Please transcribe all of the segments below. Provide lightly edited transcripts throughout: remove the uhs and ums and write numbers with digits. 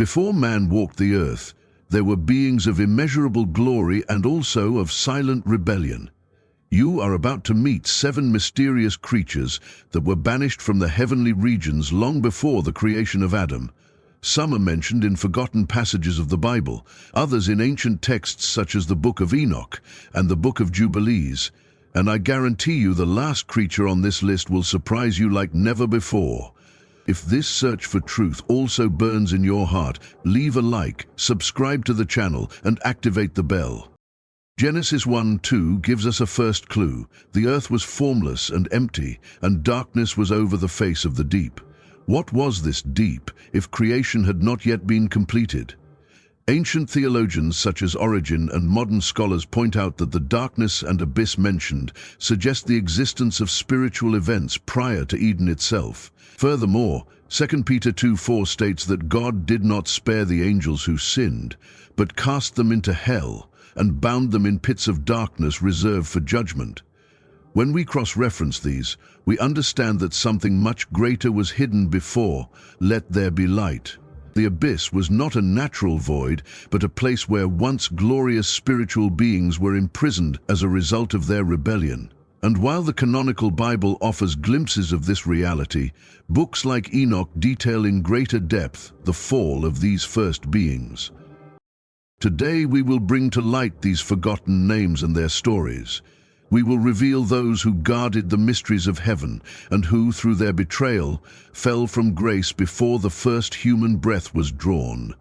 Before man walked the earth, there were beings of immeasurable glory and also of silent rebellion. You are about to meet 7 mysterious creatures that were banished from the heavenly regions long before the creation of Adam. Some are mentioned in forgotten passages of the Bible, others in ancient texts such as the Book of Enoch and the Book of Jubilees, and I guarantee you the last creature on this list will surprise you like never before. If this search for truth also burns in your heart, leave a like, subscribe to the channel, and activate the bell. Genesis 1:2 gives us a first clue. The earth was formless and empty, and darkness was over the face of the deep. What was this deep, if creation had not yet been completed? Ancient theologians such as Origen and modern scholars point out that the darkness and abyss mentioned suggest the existence of spiritual events prior to Eden itself. Furthermore, 2 Peter 2:4 states that God did not spare the angels who sinned, but cast them into hell and bound them in pits of darkness reserved for judgment. When we cross-reference these, we understand that something much greater was hidden before, "Let there be light." The abyss was not a natural void, but a place where once glorious spiritual beings were imprisoned as a result of their rebellion. And while the canonical Bible offers glimpses of this reality, books like Enoch detail in greater depth the fall of these first beings. Today we will bring to light these forgotten names and their stories. We will reveal those who guarded the mysteries of heaven and who, through their betrayal, fell from grace before the first human breath was drawn.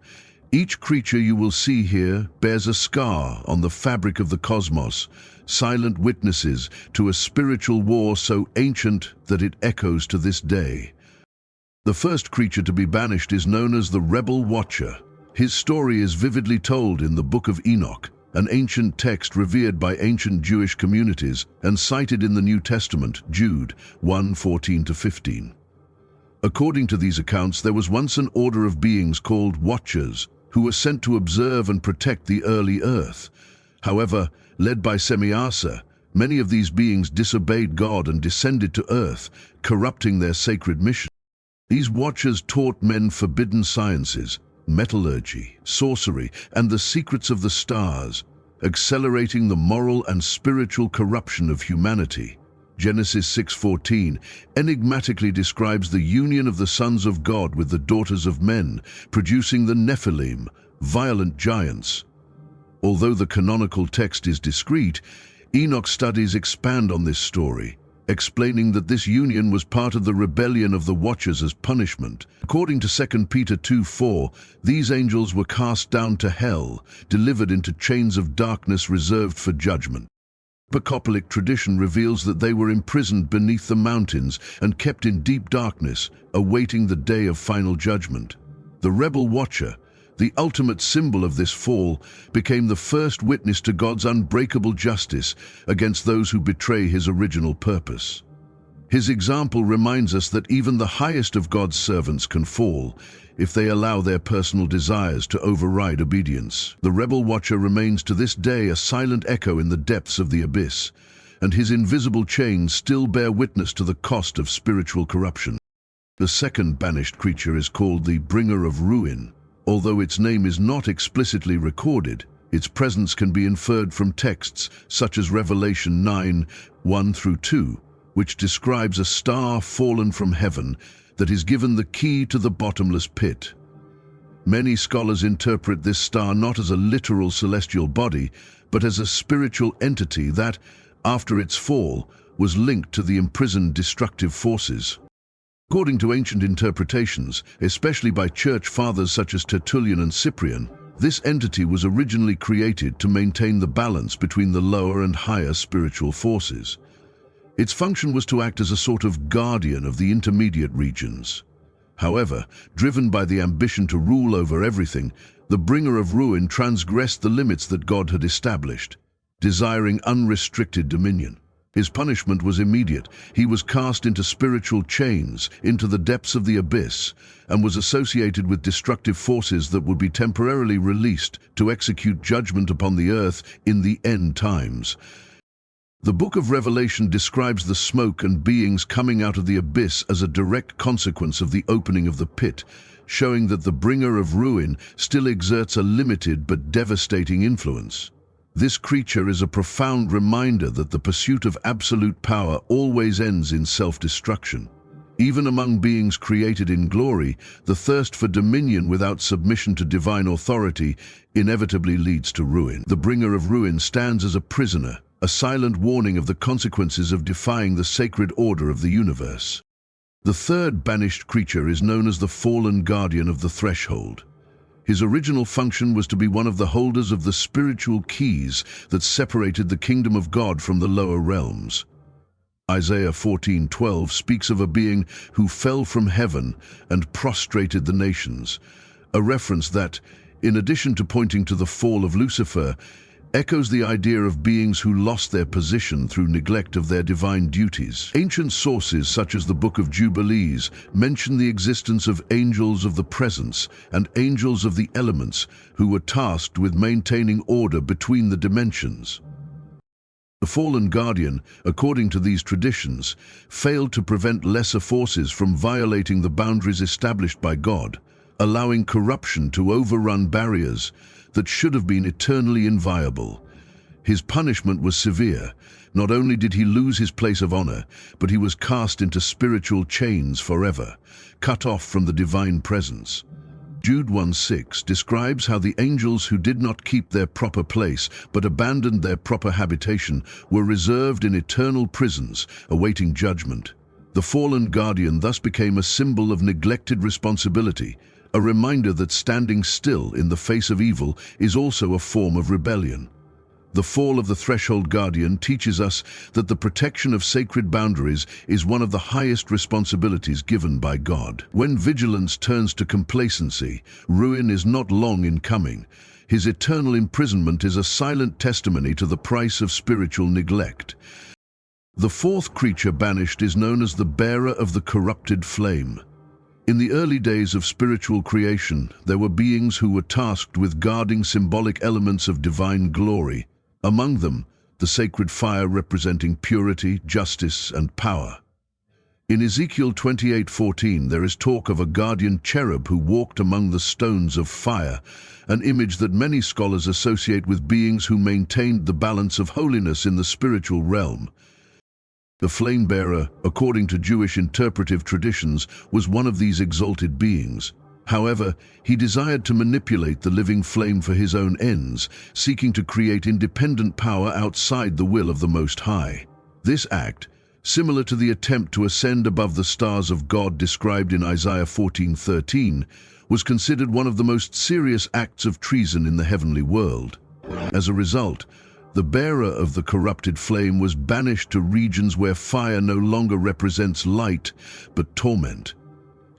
Each creature you will see here bears a scar on the fabric of the cosmos, silent witnesses to a spiritual war so ancient that it echoes to this day. The first creature to be banished is known as the Rebel Watcher. His story is vividly told in the Book of Enoch, an ancient text revered by ancient Jewish communities and cited in the New Testament, Jude 1:14-15. According to these accounts, there was once an order of beings called Watchers, who were sent to observe and protect the early earth. However, led by Semiasa, many of these beings disobeyed God and descended to earth, corrupting their sacred mission. These Watchers taught men forbidden sciences, metallurgy, sorcery, and the secrets of the stars, accelerating the moral and spiritual corruption of humanity. Genesis 6:14 enigmatically describes the union of the sons of God with the daughters of men, producing the Nephilim, violent giants. Although the canonical text is discreet, Enoch studies expand on this story, explaining that this union was part of the rebellion of the Watchers as punishment. According to 2 Peter 2:4, these angels were cast down to hell, delivered into chains of darkness reserved for judgment. Apocryphal tradition reveals that they were imprisoned beneath the mountains and kept in deep darkness, awaiting the day of final judgment. The Rebel Watcher, the ultimate symbol of this fall, became the first witness to God's unbreakable justice against those who betray His original purpose. His example reminds us that even the highest of God's servants can fall if they allow their personal desires to override obedience. The Rebel Watcher remains to this day a silent echo in the depths of the abyss, and his invisible chains still bear witness to the cost of spiritual corruption. The second banished creature is called the Bringer of Ruin. Although its name is not explicitly recorded, its presence can be inferred from texts such as Revelation 9:1-2, which describes a star fallen from heaven that is given the key to the bottomless pit. Many scholars interpret this star not as a literal celestial body, but as a spiritual entity that, after its fall, was linked to the imprisoned destructive forces. According to ancient interpretations, especially by church fathers such as Tertullian and Cyprian, this entity was originally created to maintain the balance between the lower and higher spiritual forces. Its function was to act as a sort of guardian of the intermediate regions. However, driven by the ambition to rule over everything, the Bringer of Ruin transgressed the limits that God had established, desiring unrestricted dominion. His punishment was immediate. He was cast into spiritual chains, into the depths of the abyss, and was associated with destructive forces that would be temporarily released to execute judgment upon the earth in the end times. The Book of Revelation describes the smoke and beings coming out of the abyss as a direct consequence of the opening of the pit, showing that the bringer of ruin still exerts a limited but devastating influence. This creature is a profound reminder that the pursuit of absolute power always ends in self-destruction. Even among beings created in glory, the thirst for dominion without submission to divine authority inevitably leads to ruin. The bringer of ruin stands as a prisoner, a silent warning of the consequences of defying the sacred order of the universe. The third banished creature is known as the fallen guardian of the threshold. His original function was to be one of the holders of the spiritual keys that separated the kingdom of God from the lower realms. Isaiah 14:12 speaks of a being who fell from heaven and prostrated the nations, a reference that, in addition to pointing to the fall of Lucifer, echoes the idea of beings who lost their position through neglect of their divine duties. Ancient sources such as the Book of Jubilees mention the existence of angels of the presence and angels of the elements who were tasked with maintaining order between the dimensions. The fallen guardian, according to these traditions, failed to prevent lesser forces from violating the boundaries established by God, allowing corruption to overrun barriers that should have been eternally inviolable. His punishment was severe. Not only did he lose his place of honor, but he was cast into spiritual chains forever, cut off from the divine presence. Jude 1:6 describes how the angels who did not keep their proper place but abandoned their proper habitation were reserved in eternal prisons, awaiting judgment. The fallen guardian thus became a symbol of neglected responsibility, a reminder that standing still in the face of evil is also a form of rebellion. The fall of the threshold guardian teaches us that the protection of sacred boundaries is one of the highest responsibilities given by God. When vigilance turns to complacency, ruin is not long in coming. His eternal imprisonment is a silent testimony to the price of spiritual neglect. The fourth creature banished is known as the bearer of the corrupted flame. In the early days of spiritual creation, there were beings who were tasked with guarding symbolic elements of divine glory. Among them, the sacred fire representing purity, justice, and power. In Ezekiel 28:14, there is talk of a guardian cherub who walked among the stones of fire, an image that many scholars associate with beings who maintained the balance of holiness in the spiritual realm. The flame bearer, according to Jewish interpretive traditions, was one of these exalted beings. However, he desired to manipulate the living flame for his own ends, seeking to create independent power outside the will of the Most High. This act, similar to the attempt to ascend above the stars of God described in Isaiah 14:13, was considered one of the most serious acts of treason in the heavenly world. As a result, the bearer of the corrupted flame was banished to regions where fire no longer represents light, but torment.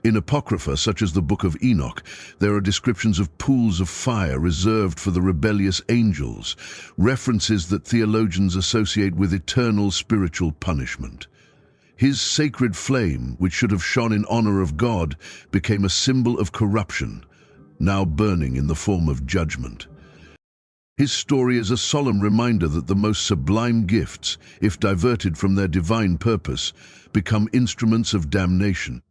In Apocrypha, such as the Book of Enoch, there are descriptions of pools of fire reserved for the rebellious angels, references that theologians associate with eternal spiritual punishment. His sacred flame, which should have shone in honor of God, became a symbol of corruption, now burning in the form of judgment. His story is a solemn reminder that the most sublime gifts, if diverted from their divine purpose, become instruments of damnation.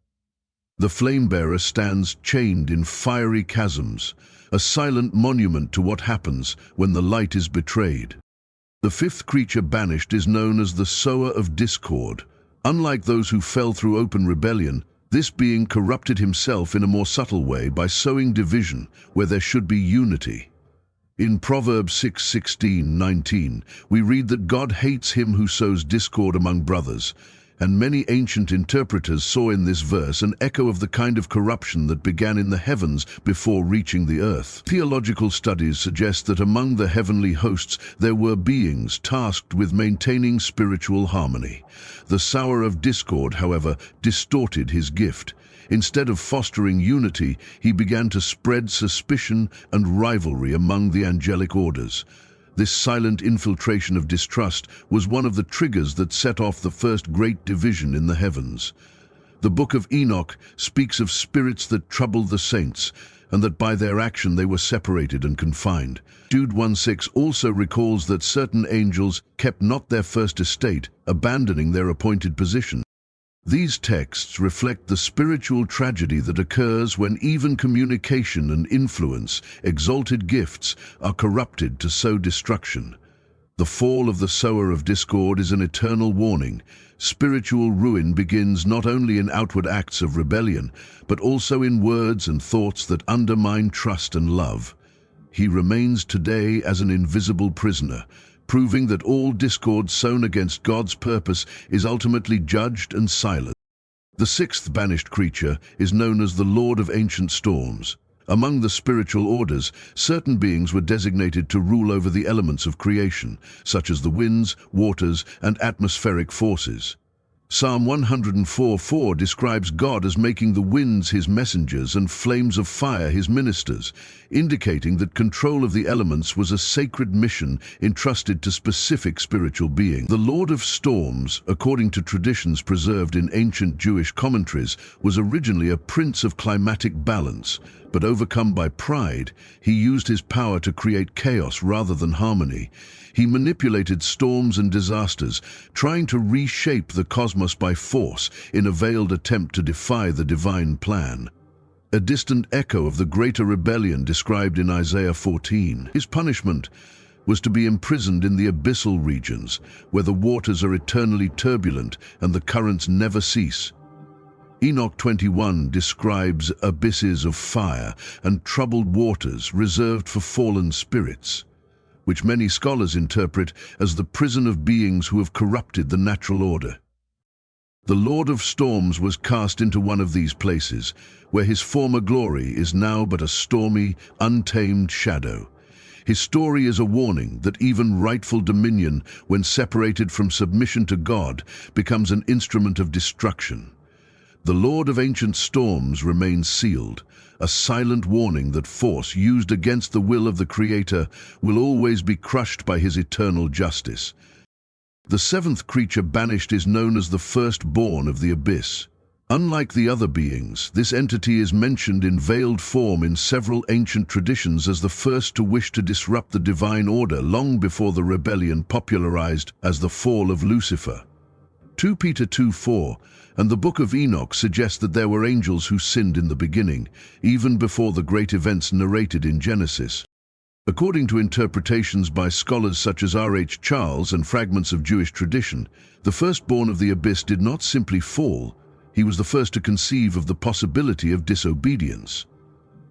The flame-bearer stands chained in fiery chasms, a silent monument to what happens when the light is betrayed. The fifth creature banished is known as the sower of discord. Unlike those who fell through open rebellion, this being corrupted himself in a more subtle way by sowing division where there should be unity. In Proverbs 6:16-19, we read that God hates him who sows discord among brothers, and many ancient interpreters saw in this verse an echo of the kind of corruption that began in the heavens before reaching the earth. Theological studies suggest that among the heavenly hosts there were beings tasked with maintaining spiritual harmony. The sower of discord, however, distorted his gift. Instead of fostering unity, he began to spread suspicion and rivalry among the angelic orders. This silent infiltration of distrust was one of the triggers that set off the first great division in the heavens. The Book of Enoch speaks of spirits that troubled the saints, and that by their action they were separated and confined. Jude 1:6 also recalls that certain angels kept not their first estate, abandoning their appointed position. These texts reflect the spiritual tragedy that occurs when even communication and influence, exalted gifts, are corrupted to sow destruction. The fall of the sower of discord is an eternal warning. Spiritual ruin begins not only in outward acts of rebellion, but also in words and thoughts that undermine trust and love. He remains today as an invisible prisoner, proving that all discord sown against God's purpose is ultimately judged and silenced. The sixth banished creature is known as the Lord of Ancient Storms. Among the spiritual orders, certain beings were designated to rule over the elements of creation, such as the winds, waters, and atmospheric forces. Psalm 104:4 describes God as making the winds his messengers and flames of fire his ministers, indicating that control of the elements was a sacred mission entrusted to specific spiritual beings. The Lord of Storms, according to traditions preserved in ancient Jewish commentaries, was originally a prince of climatic balance, but overcome by pride, he used his power to create chaos rather than harmony. He manipulated storms and disasters, trying to reshape the cosmos by force in a veiled attempt to defy the divine plan. A distant echo of the greater rebellion described in Isaiah 14. His punishment was to be imprisoned in the abyssal regions, where the waters are eternally turbulent and the currents never cease. Enoch 21 describes abysses of fire and troubled waters reserved for fallen spirits, which many scholars interpret as the prison of beings who have corrupted the natural order. The Lord of Storms was cast into one of these places, where his former glory is now but a stormy, untamed shadow. His story is a warning that even rightful dominion, when separated from submission to God, becomes an instrument of destruction. The Lord of Ancient Storms remains sealed, a silent warning that force used against the will of the Creator will always be crushed by his eternal justice. The seventh creature banished is known as the firstborn of the abyss. Unlike the other beings, this entity is mentioned in veiled form in several ancient traditions as the first to wish to disrupt the divine order long before the rebellion popularized as the fall of Lucifer. 2 Peter 2:4 and the Book of Enoch suggest that there were angels who sinned in the beginning, even before the great events narrated in Genesis. According to interpretations by scholars such as R.H. Charles and fragments of Jewish tradition, the firstborn of the abyss did not simply fall, he was the first to conceive of the possibility of disobedience.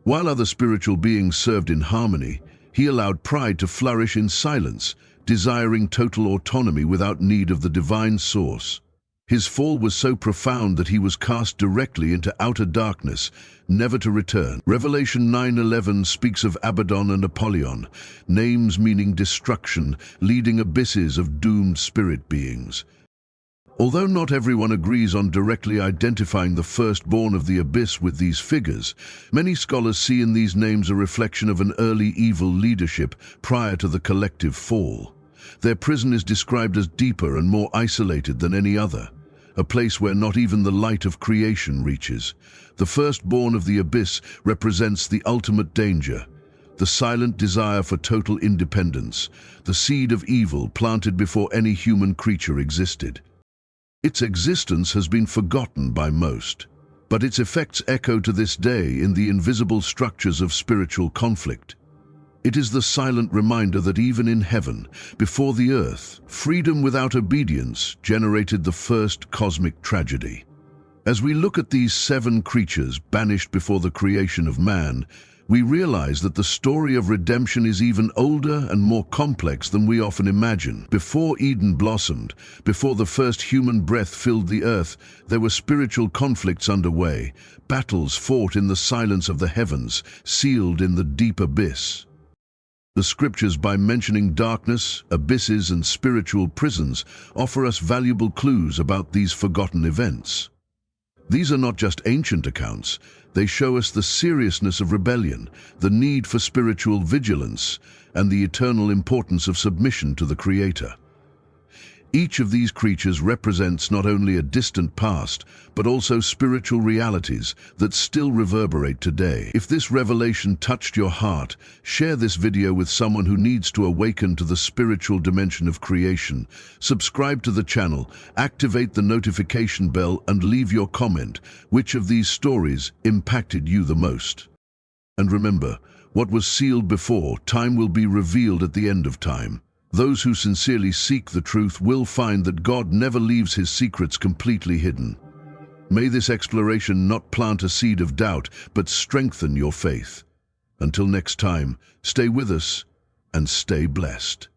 While other spiritual beings served in harmony, he allowed pride to flourish in silence, desiring total autonomy without need of the divine source. His fall was so profound that he was cast directly into outer darkness, never to return. Revelation 9:11 speaks of Abaddon and Apollyon, names meaning destruction, leading abysses of doomed spirit beings. Although not everyone agrees on directly identifying the firstborn of the abyss with these figures, many scholars see in these names a reflection of an early evil leadership prior to the collective fall. Their prison is described as deeper and more isolated than any other, a place where not even the light of creation reaches. The firstborn of the abyss represents the ultimate danger, the silent desire for total independence, the seed of evil planted before any human creature existed. Its existence has been forgotten by most, but its effects echo to this day in the invisible structures of spiritual conflict. It is the silent reminder that even in heaven, before the earth, freedom without obedience generated the first cosmic tragedy. As we look at these seven creatures banished before the creation of man, we realize that the story of redemption is even older and more complex than we often imagine. Before Eden blossomed, before the first human breath filled the earth, there were spiritual conflicts underway, battles fought in the silence of the heavens, sealed in the deep abyss. The scriptures, by mentioning darkness, abysses, and spiritual prisons, offer us valuable clues about these forgotten events. These are not just ancient accounts, they show us the seriousness of rebellion, the need for spiritual vigilance, and the eternal importance of submission to the Creator. Each of these creatures represents not only a distant past, but also spiritual realities that still reverberate today. If this revelation touched your heart, share this video with someone who needs to awaken to the spiritual dimension of creation. Subscribe to the channel, activate the notification bell, and leave your comment. Which of these stories impacted you the most? And remember, what was sealed before time will be revealed at the end of time. Those who sincerely seek the truth will find that God never leaves his secrets completely hidden. May this exploration not plant a seed of doubt, but strengthen your faith. Until next time, stay with us and stay blessed.